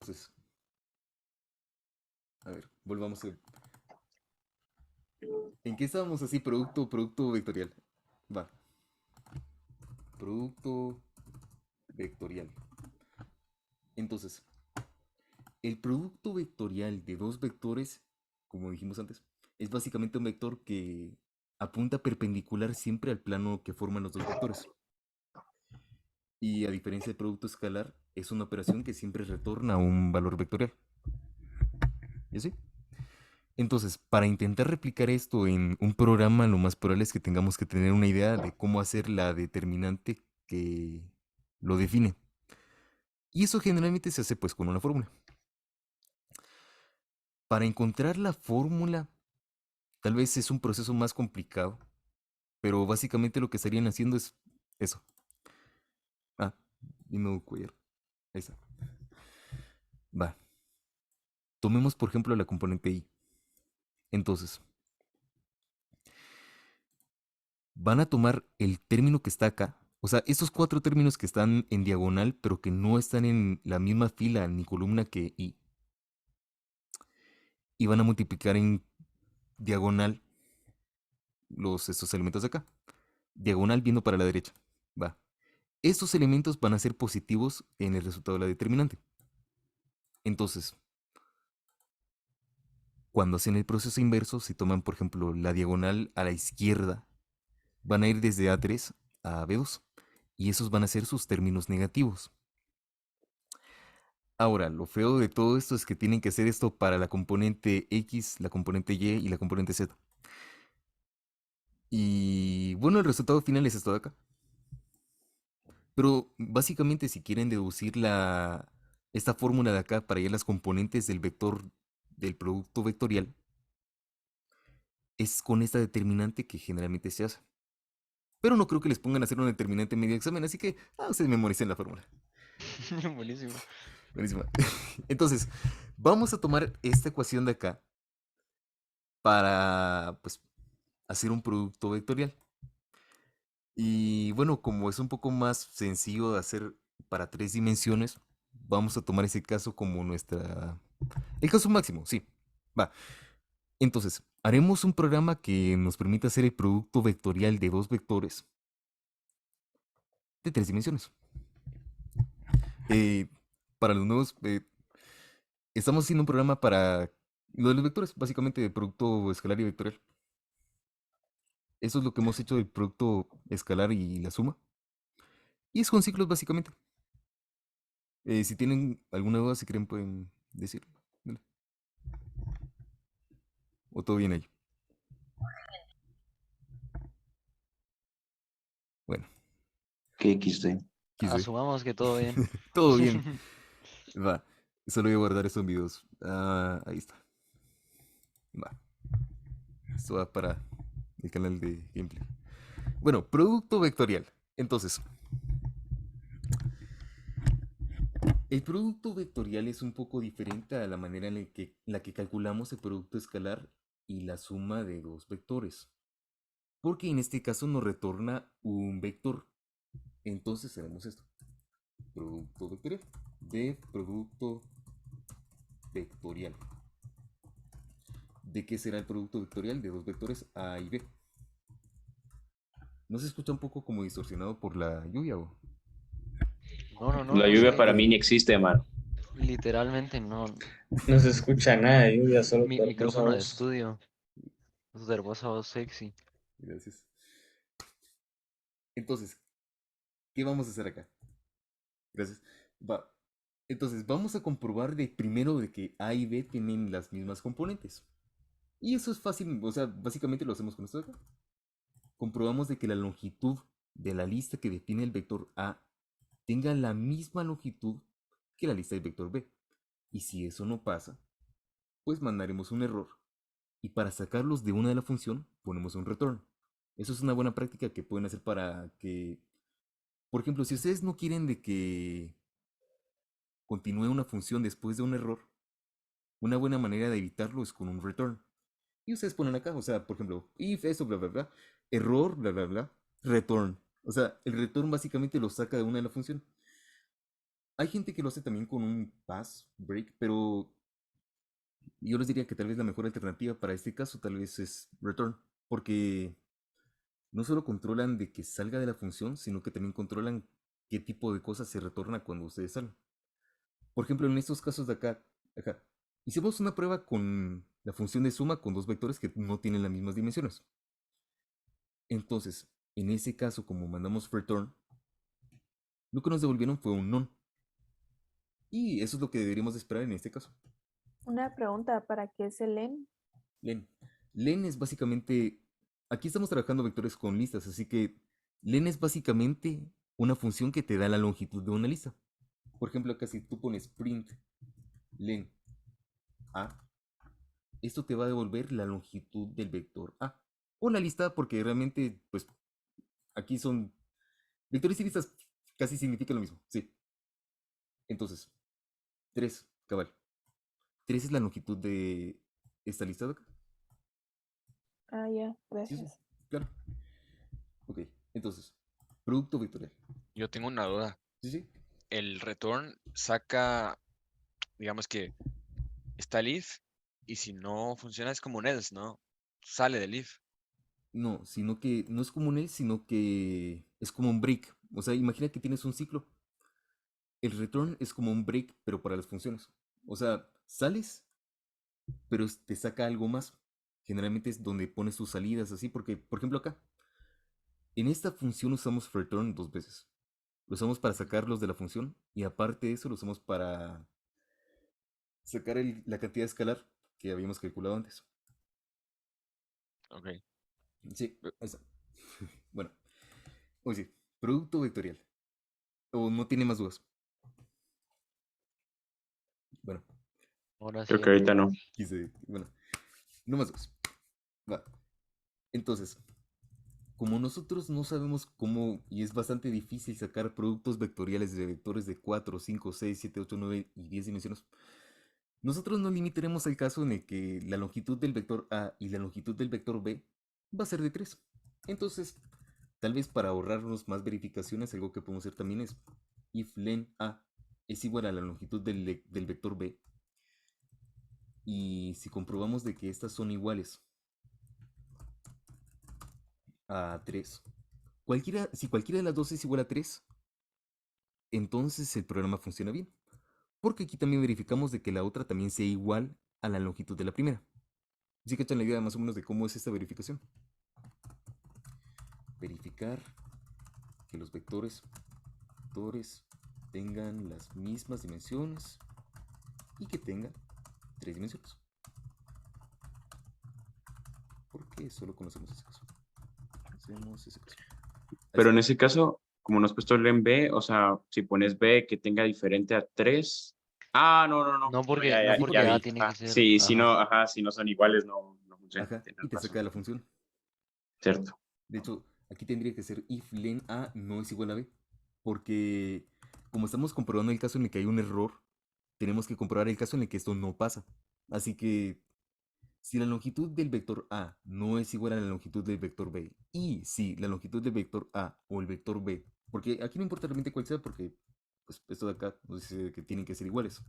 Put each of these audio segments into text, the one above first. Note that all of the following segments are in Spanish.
Entonces, a ver, volvamos a... ¿En qué estábamos así? Producto vectorial. Va, producto vectorial. Entonces, el producto vectorial de dos vectores, como dijimos antes, es básicamente un vector que apunta perpendicular siempre al plano que forman los dos vectores. Y a diferencia del producto escalar, es una operación que siempre retorna un valor vectorial. ¿Y así? Entonces, para intentar replicar esto en un programa, lo más probable es que tengamos que tener una idea de cómo hacer la determinante que lo define. Y eso generalmente se hace pues con una fórmula. Para encontrar la fórmula, tal vez es un proceso más complicado, pero básicamente lo que estarían haciendo es eso. Ah, y no cuellar. Ahí está. Va. Tomemos por ejemplo la componente i. Entonces, van a tomar el término que está acá. O sea, estos cuatro términos que están en diagonal, pero que no están en la misma fila ni columna que i. Y van a multiplicar en diagonal estos elementos de acá. Diagonal viendo para la derecha. Va. Estos elementos van a ser positivos en el resultado de la determinante. Entonces, cuando hacen el proceso inverso, si toman, por ejemplo, la diagonal a la izquierda, van a ir desde A3 a B2. Y esos van a ser sus términos negativos. Ahora, lo feo de todo esto es que tienen que hacer esto para la componente X, la componente Y y la componente Z. Y bueno, el resultado final es esto de acá. Pero básicamente si quieren deducir esta fórmula de acá para hallar las componentes del vector del producto vectorial, es con esta determinante que generalmente se hace. Pero no creo que les pongan a hacer una determinante en medio examen, así que ustedes memoricen la fórmula. Buenísimo. Buenísima. Entonces, vamos a tomar esta ecuación de acá para, pues, hacer un producto vectorial. Y bueno, como es un poco más sencillo de hacer para tres dimensiones, vamos a tomar ese caso como nuestra... El caso máximo, sí. Va. Entonces, haremos un programa que nos permita hacer el producto vectorial de dos vectores de tres dimensiones. Eh, para los nuevos, estamos haciendo un programa para lo de los vectores, básicamente de producto escalar y vectorial. Eso es lo que hemos hecho del producto escalar y la suma. Y es con ciclos, básicamente. Si tienen alguna duda, si quieren, pueden decir. Dale. O todo bien ahí. Bueno, ¿Qué XD? XD. Asumamos que todo bien. Todo bien. Va. Solo voy a guardar estos videos. Ahí está. Va. Esto va para el canal de gameplay. Bueno, producto vectorial. Entonces, el producto vectorial es un poco diferente a la manera en la que calculamos el producto escalar y la suma de dos vectores. Porque en este caso nos retorna un vector. Entonces haremos esto. Producto vectorial. De producto vectorial. ¿De qué será el producto vectorial? De dos vectores A y B. ¿No se escucha un poco como distorsionado por la lluvia o? No, no, no, La no lluvia sé. para mí ni existe, mano. Literalmente no. No se escucha nada de lluvia, solo Mi tu hermosa micrófono de voz. estudio. Es de hermosa voz sexy. Gracias. Entonces, ¿qué vamos a hacer acá? Gracias. Va. Entonces, vamos a comprobar de primero de que A y B tienen las mismas componentes. Y eso es fácil, o sea, básicamente lo hacemos con esto de acá. Comprobamos de que la longitud de la lista que define el vector A tenga la misma longitud que la lista del vector B. Y si eso no pasa, pues mandaremos un error. Y para sacarlos de una de la función, ponemos un return. Eso es una buena práctica que pueden hacer para que, por ejemplo, si ustedes no quieren de que continúe una función después de un error, una buena manera de evitarlo es con un return. Y ustedes ponen acá, o sea, por ejemplo, if eso, bla, bla, bla, error, bla, bla, bla, return. O sea, el return básicamente lo saca de una de la función. Hay gente que lo hace también con un pass break, pero yo les diría que tal vez la mejor alternativa para este caso tal vez es return, porque no solo controlan de que salga de la función, sino que también controlan qué tipo de cosas se retorna cuando ustedes salen. Por ejemplo, en estos casos de acá, hicimos una prueba con la función de suma con dos vectores que no tienen las mismas dimensiones. Entonces, en ese caso, como mandamos return, lo que nos devolvieron fue un non. Y eso es lo que deberíamos esperar en este caso. Una pregunta, ¿para qué es el len? Len. Len es básicamente, aquí estamos trabajando vectores con listas, así que len es básicamente una función que te da la longitud de una lista. Por ejemplo, acá si tú pones print len a, esto te va a devolver la longitud del vector a. O la lista, porque realmente, pues, aquí son vectores y listas casi significan lo mismo, sí. Entonces, 3 cabal. 3 es la longitud de esta lista de acá. Ah, ya, Sí, sí, gracias. claro. Ok, entonces, producto vectorial. Yo tengo una duda. Sí, sí. El return saca, digamos que está el if, y si no funciona es como un else, ¿no? Sale del if. No, sino que no es como un else, sino que es como un break. O sea, imagina que tienes un ciclo. El return es como un break, pero para las funciones. O sea, sales, pero te saca algo más. Generalmente es donde pones tus salidas, así, porque, por ejemplo, acá, en esta función usamos return dos veces. Lo usamos para sacarlos de la función y aparte de eso lo usamos para sacar la cantidad escalar que habíamos calculado antes. Ok. Sí, ahí está. Bueno, oye, sí, producto vectorial. O no tiene más dudas. Bueno, Ahora Creo sí, que ahorita no. bueno, no más dudas. Va. Entonces, como nosotros no sabemos cómo, y es bastante difícil sacar productos vectoriales de vectores de 4, 5, 6, 7, 8, 9 y 10 dimensiones, nosotros nos limitaremos al caso en el que la longitud del vector A y la longitud del vector B va a ser de 3. Entonces, tal vez para ahorrarnos más verificaciones, algo que podemos hacer también es if len A es igual a la longitud del vector B, y si comprobamos de que estas son iguales a 3, si cualquiera de las dos es igual a 3, entonces el programa funciona bien. Porque aquí también verificamos de que la otra también sea igual a la longitud de la primera. ¿Sí cachan la idea más o menos de cómo es esta verificación? Verificar que los vectores tengan las mismas dimensiones y que tengan 3 dimensiones. Porque solo conocemos ese caso. Hacemos ese caso. Pero en ese caso, como no has puesto el en B, o sea, si pones B que tenga diferente a 3. Ah, no, no, no. no No, porque, ya, no ya, Sí, ya porque A porque, vi. tiene que Ajá. ser, Sí, ajá. si no son iguales, no funciona. ajá, y Tienes te saca razón. la función. Cierto. De hecho, aquí tendría que ser if len A no es igual a B. Porque como estamos comprobando el caso en el que hay un error, tenemos que comprobar el caso en el que esto no pasa. Así que si la longitud del vector A no es igual a la longitud del vector B, y si la longitud del vector A o el vector B, porque aquí no importa realmente cuál sea, porque pues, esto de acá nos dice que tienen que ser iguales.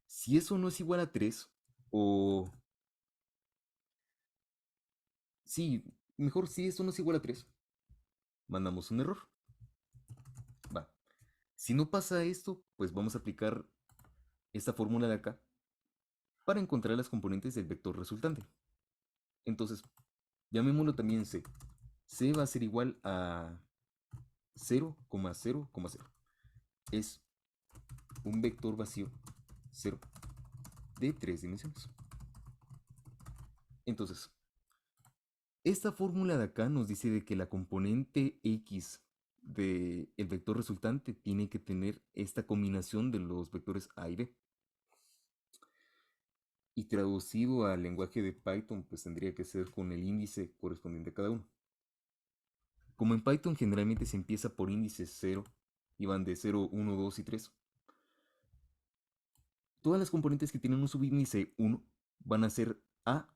Si eso no es igual a 3, o sí, mejor si esto no es igual a 3, mandamos un error. Va. Si no pasa esto, pues vamos a aplicar esta fórmula de acá para encontrar las componentes del vector resultante. Entonces, llamémoslo también C. C va a ser igual a 0,0,0. Es un vector vacío 0 de 3 dimensiones. Entonces, esta fórmula de acá nos dice de que la componente X del vector resultante tiene que tener esta combinación de los vectores A y B. Y traducido al lenguaje de Python, pues tendría que ser con el índice correspondiente a cada uno. Como en Python generalmente se empieza por índices 0 y van de 0, 1, 2 y 3, todas las componentes que tienen un subíndice 1 van a ser A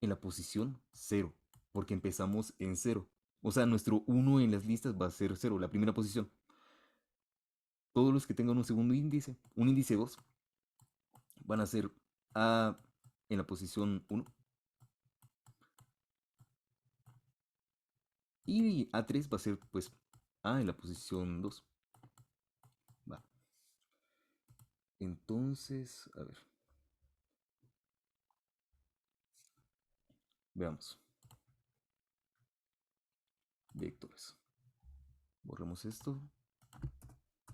en la posición 0, porque empezamos en 0. O sea, nuestro 1 en las listas va a ser 0, la primera posición. todos los que tengan un segundo índice, un índice 2, van a ser A en la posición 1 y A3 va a ser pues A en la posición 2. Va. Entonces, a ver. Veamos. Vectores. Borramos esto.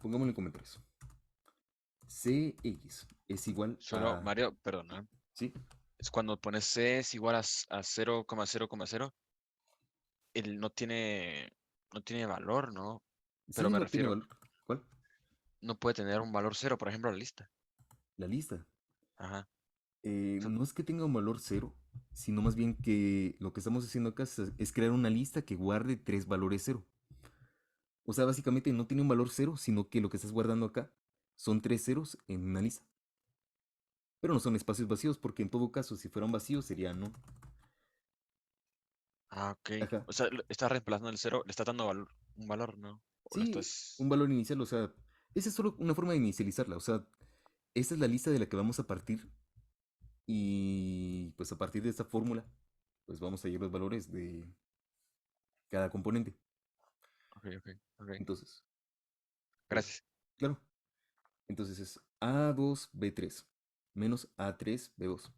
Pongámoslo en comentarios. Cx es igual Solo, a... Mario, perdona. ¿Sí? Es cuando pones C es igual a 0,0,0, él no tiene valor, ¿no? Pero Sí, me no tiene refiero, valor. ¿Cuál? no puede tener un valor cero, por ejemplo, la lista. La lista. Ajá. No es que tenga un valor cero, sino más bien que lo que estamos haciendo acá es crear una lista que guarde 3 valores cero. O sea, básicamente no tiene un valor cero, sino que lo que estás guardando acá son 3 ceros en una lista. Pero no son espacios vacíos, porque en todo caso, si fueran vacíos, sería no. Ah, ok. Ajá. O sea, está reemplazando el cero, le está dando un valor, ¿no? O lo Sí, un estás. valor inicial, o sea, esa es solo una forma de inicializarla. O sea, esta es la lista de la que vamos a partir. Y pues a partir de esta fórmula, pues vamos a hallar los valores de cada componente. Ok, ok, ok. Entonces, pues, Gracias. claro. Entonces es A2B3 menos A3B2.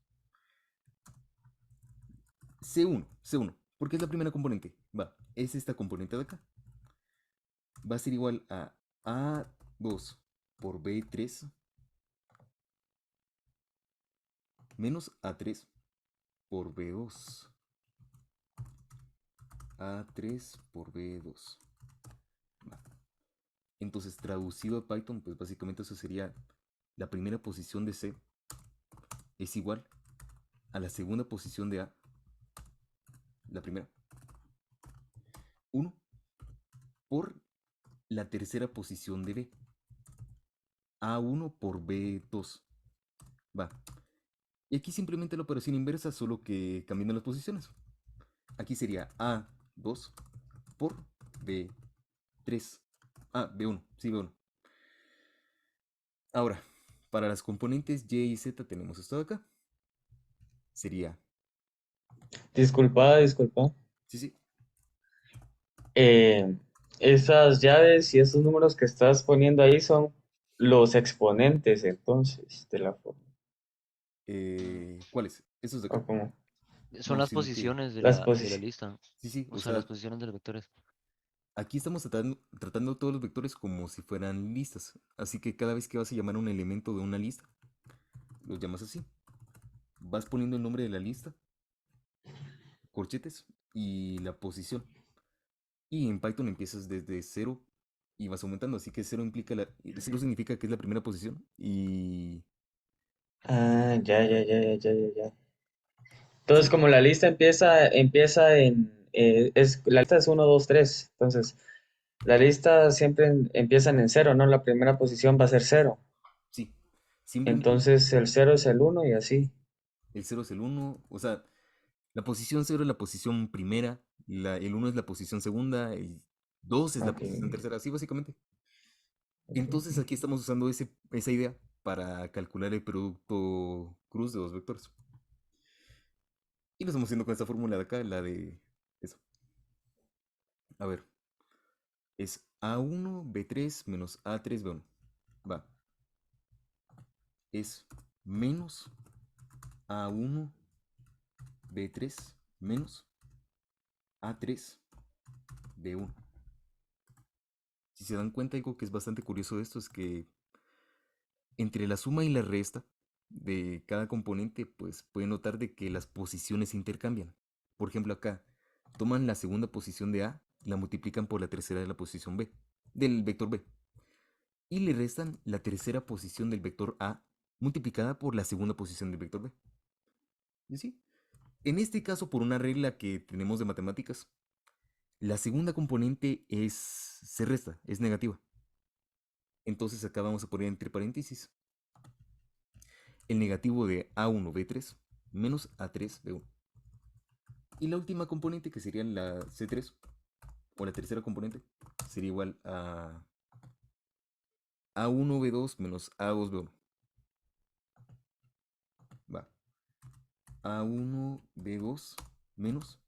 C1, porque es la primera componente. Va, es esta componente de acá. Va a ser igual a A2 por B3 menos A3 por B2. A3 por B2. Va. Entonces, traducido a Python, pues básicamente eso sería la primera posición de C es igual a la segunda posición de A, la primera, 1 por la tercera posición de B, A1 por B2. Va. Y aquí simplemente la operación inversa, solo que cambiando las posiciones. Aquí sería A2 por B3. Ah, B1, sí, B1. Ahora, para las componentes Y y Z tenemos esto de acá. Sería, Disculpa, disculpa. sí, sí, Eh, Esas llaves y esos números que estás poniendo ahí son los exponentes, entonces, de la forma. ¿cuáles? Estos de O acá. como Son No, las sino que, posiciones de las la posiciones. lista. sí, sí, O o sea, las sea, posiciones de los vectores. aquí estamos tratando todos los vectores como si fueran listas. Así que cada vez que vas a llamar a un elemento de una lista, los llamas así. Vas poniendo el nombre de la lista, corchetes y la posición. Y en Python empiezas desde cero y vas aumentando. Así que cero implica cero significa que es la primera posición. Y Ah, ya, ya, ya, ya, ya, ya, ya. Entonces, sí, como la lista empieza la lista es 1, 2, 3. Entonces, la lista siempre empiezan en cero, ¿no? La primera posición va a ser cero. sí. Simplemente Entonces, el cero es el uno y así. el cero es el uno. O sea, la posición cero es la posición primera. El uno es la posición segunda. El 2 es la Ok, posición tercera. Así básicamente. Entonces ok. aquí estamos usando esa idea para calcular el producto cruz de dos vectores. Y lo estamos haciendo con esta fórmula de acá, la de eso. A ver, es A1B3 menos A3B1. Va, es menos A1B3 menos A3B1. Si se dan cuenta, algo que es bastante curioso de esto es que entre la suma y la resta de cada componente, pues pueden notar de que las posiciones se intercambian. Por ejemplo, acá toman la segunda posición de A y la multiplican por la tercera de la posición B, del vector B, y le restan la tercera posición del vector A multiplicada por la segunda posición del vector B. ¿Y así? En este caso, por una regla que tenemos de matemáticas, la segunda componente se resta, es negativa. Entonces acá vamos a poner entre paréntesis el negativo de A1B3 menos A3B1. Y la última componente, que sería la C3, o la tercera componente, sería igual a A1B2 menos A2B1. Va. A1B2 menos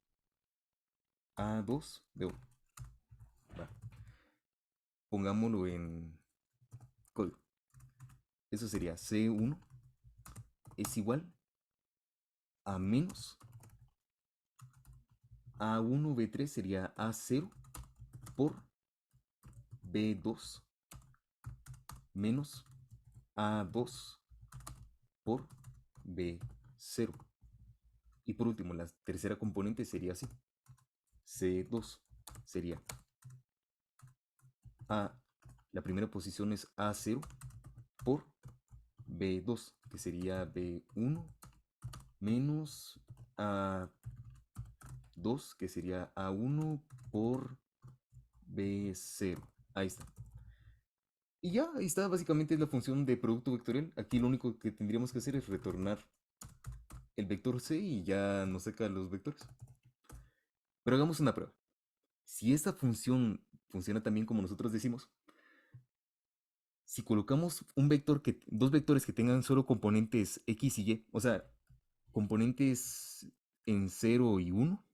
A2B1. Va. Pongámoslo en código. Eso sería C1 es igual a menos A1B3 sería A0 por B2 menos A2 por B0. Y por último, la tercera componente sería así. C2 sería A, la primera posición es A0 por B2, que sería B1 menos A2, que sería A1 por B0. Ahí está. Y ya, ahí está, básicamente es la función de producto vectorial. Aquí lo único que tendríamos que hacer es retornar el vector C y ya nos saca los vectores. Pero hagamos una prueba. Si esta función funciona también como nosotros decimos, si colocamos dos vectores que tengan solo componentes X y Y, o sea, componentes en 0 y 1,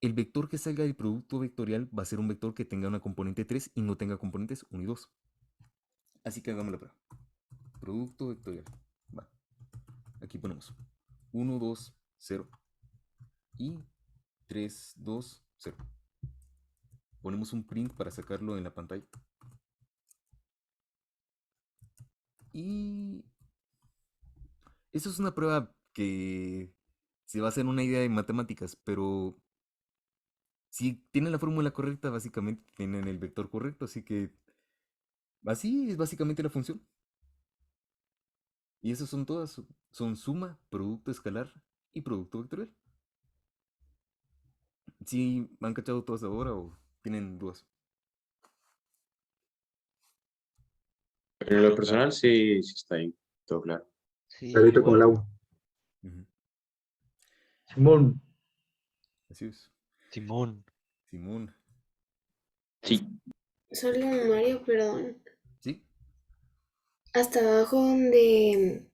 el vector que salga del producto vectorial va a ser un vector que tenga una componente 3 y no tenga componentes 1 y 2. Así que hagamos la prueba. Producto vectorial. Va. Aquí ponemos 1, 2, 0 y 3, 2, 0. Ponemos un print para sacarlo en la pantalla. Y eso es una prueba que se basa en una idea de matemáticas, pero si tienen la fórmula correcta, básicamente tienen el vector correcto, así que así es básicamente la función. Y esas son todas, son suma, producto escalar y producto vectorial. ¿Sí han cachado todas ahora o tienen dudas? En lo personal sí, sí está ahí, todo claro. Sí, Clarito como el igual. agua. Ujú, Simón, así es. Simón. Simón. Sí, Solo Mario, perdón. ¿Sí? Hasta abajo donde,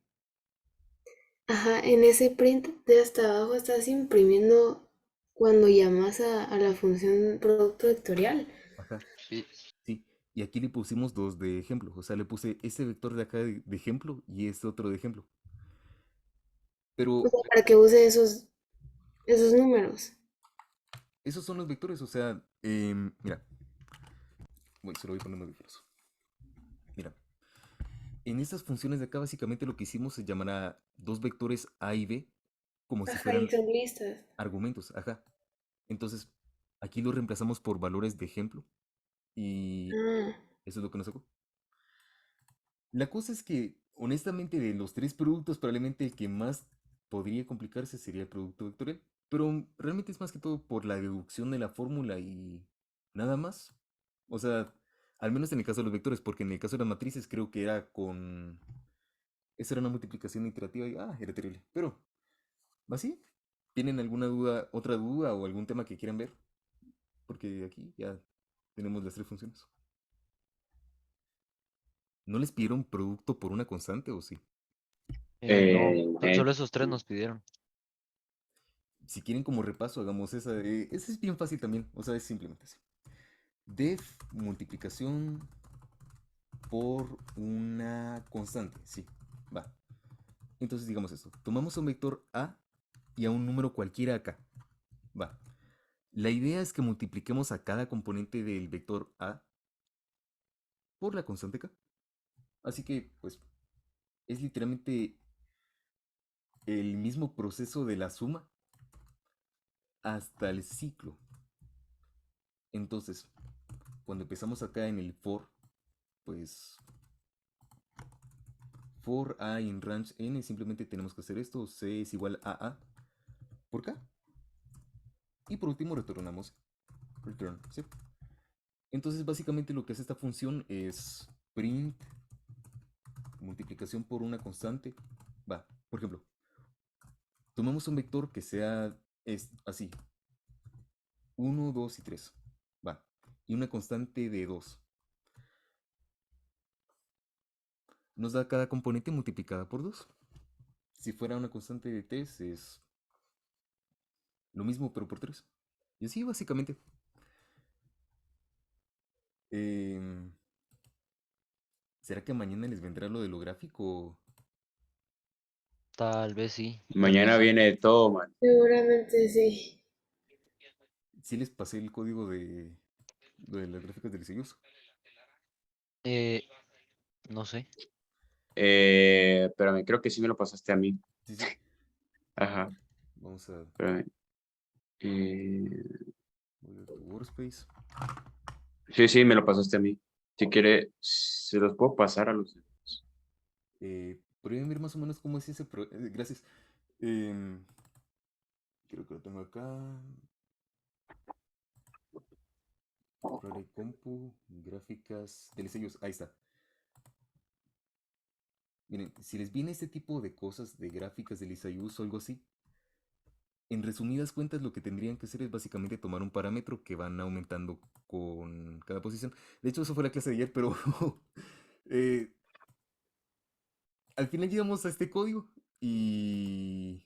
ajá, en ese print de hasta abajo estás imprimiendo cuando llamas a la función producto vectorial. Ajá. Sí. Sí. Y aquí le pusimos dos de ejemplo. O sea, le puse este vector de acá de ejemplo y este otro de ejemplo. O Pero sea, para que use esos números. esos son los vectores. O sea, mira. Bueno, se lo voy poniendo audífonos. Mira. En estas funciones de acá, básicamente lo que hicimos se llamará dos vectores A y B como si Ajá, y fueran son listas. argumentos. Ajá. Entonces, aquí lo reemplazamos por valores de ejemplo. Y Ah, eso es lo que nos sacó. La cosa es que, honestamente, de los tres productos, probablemente el que más podría complicarse sería el producto vectorial. Pero realmente es más que todo por la deducción de la fórmula y nada más. O sea, al menos en el caso de los vectores, porque en el caso de las matrices creo que era con... Esa era una multiplicación iterativa y... Ah, era terrible. Pero, ¿así? ¿Tienen alguna duda, otra duda o algún tema que quieran ver? Porque aquí ya tenemos las tres funciones. ¿No les pidieron producto por una constante o sí? No, solo esos tres nos pidieron. Si quieren como repaso, hagamos esa. Esa es bien fácil también. O sea, es simplemente así. Def multiplicación por una constante. Sí, va. Entonces digamos esto. Tomamos a un vector A y a un número cualquiera acá. Va. La idea es que multipliquemos a cada componente del vector A por la constante K. Así que, pues, es literalmente el mismo proceso de la suma hasta el ciclo. Entonces, cuando empezamos acá en el for, pues for a in range n, simplemente tenemos que hacer esto, c es igual a por k. Y por último retornamos return, ¿sí? Entonces básicamente lo que hace esta función es print multiplicación por una constante. Va, por ejemplo, tomemos un vector que sea así, 1, 2 y 3. Va, y una constante de 2. nos da cada componente multiplicada por 2. Si fuera una constante de 3 es lo mismo pero por 3. Y así básicamente. Em, ¿Será que mañana les vendrá lo de lo gráfico? Tal vez sí. tal Mañana vez sí. viene de todo, man. Seguramente sí. Sí les pasé el código de lo de las gráficas del Iseiyuso. No sé. Espérame, creo que sí me lo pasaste a mí. Sí, sí. Ajá, Vamos a espérame. volver a tu workspace. Sí, me lo pasaste a mí. Si quiere, se los puedo pasar a los demás. ¿Podrían ver más o menos cómo es ese gracias. Creo que lo tengo acá. Rare Compu, gráficas del sellos. Ahí está. Miren, si les viene este tipo de cosas de gráficas del Isayus o algo así, en resumidas cuentas lo que tendrían que hacer es básicamente tomar un parámetro que van aumentando con cada posición. De hecho, eso fue la clase de ayer, pero eh, al final llegamos a este código y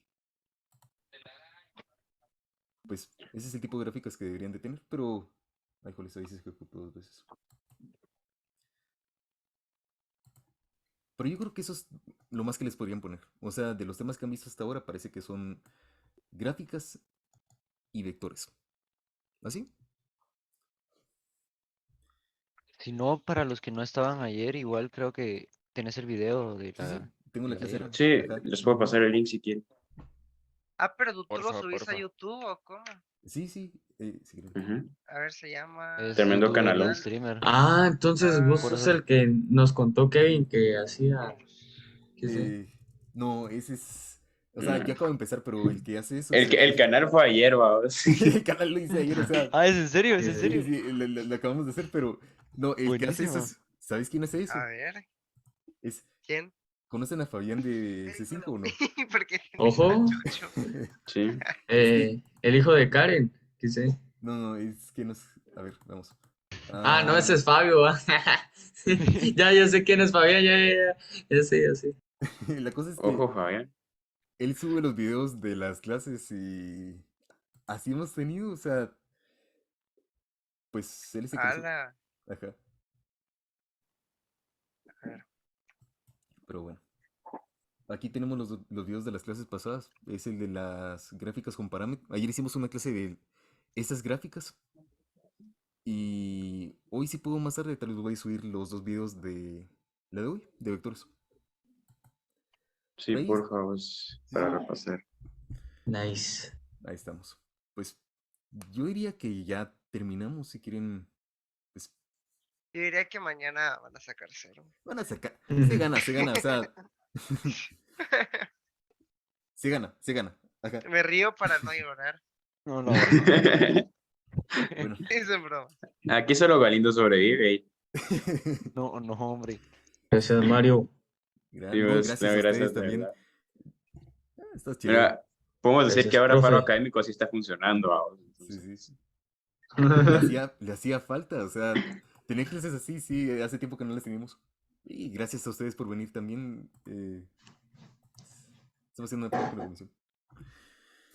pues ese es el tipo de gráficas que deberían de tener, pero... Ay, joder, ahí se ejecutó 2 veces. Pero yo creo que eso es lo más que les podrían poner. O sea, de los temas que han visto hasta ahora, parece que son gráficas y vectores. ¿Así? Si no, para los que no estaban ayer, igual creo que tenés el video de Sí, sí, la tengo la clase. tiradera. Sí, Ajá. les puedo pasar el link si quieren. Ah, pero tú lo Porfa, subís a porfa. YouTube o cómo? Sí, sí, si quieren. Ujú. A ver, se llama. Es Tremendo youtuber, canalón. streamer. Ah, entonces vos Por sos eso. el que nos contó Kevin que hacía. ¿Qué sé? No, ese es... O sea, Mm. yo acabo de empezar, pero el que hace eso El, es el el que... canal fue ayer, vamos. El canal lo hice ayer, o sea... Ah, ¿es en serio? ¿Es en Sí, Sí, serio? sí, lo acabamos de hacer, pero... No, el que hace eso Buenísimo. es... ¿Sabes quién hace eso? A ver, Es... ¿quién? ¿Conocen a Fabián de C5 o no? Porque tiene Ojo, chucho. Sí. el hijo de Karen, qué sé. No, es que nos... A ver, vamos. Ah, no, ese es Fabio. ¿Va? Ya sé quién es Fabián, ya sé, ya sé. La cosa es que Ojo, Fabián. él sube los videos de las clases y así hemos tenido, o sea, pues él es el que lo sube. Ala. Ajá. A ver. Pero bueno. Aquí tenemos los videos de las clases pasadas. Es el de las gráficas con parámetros. Ayer hicimos una clase de esas gráficas. Y hoy si puedo más tarde, tal vez voy a subir los 2 videos de la de hoy, de vectores. Sí, Ahí, por favor, para repasar. Nice. ahí estamos. Pues yo diría que ya terminamos. Si quieren, pues Yo diría que mañana van a sacar 0. van a sacar. Se gana, o sea, se gana. Ajá. Me río para no llorar. No, no. Bueno. Es en broma. Aquí solo Galindo sobrevive. No, no, hombre. Gracias, Mario. No, Dios, gracias a gracias, ustedes de también. verdad. Está chido. Mira, podemos decir Gracias, que ahora paro profe. académico sí está funcionando. Vamos, Sí, entonces. sí. Le hacía falta, o sea, tener clases así, sí, hace tiempo que no las teníamos. Y gracias a ustedes por venir también. Estamos haciendo una película de emisión.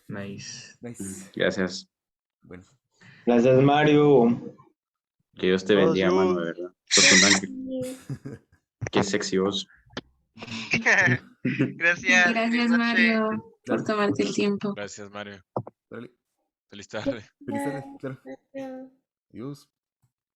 Nice. Nice. Gracias. Bueno, Gracias, Mario. Que Dios te bendiga, mano, de verdad. Sos un ángel. Qué sexy vos. Gracias. Gracias, Mario, por claro, tomarte el tiempo. Gracias, Mario. dale. Feliz tarde. Feliz tarde, claro. Gracias. Adiós.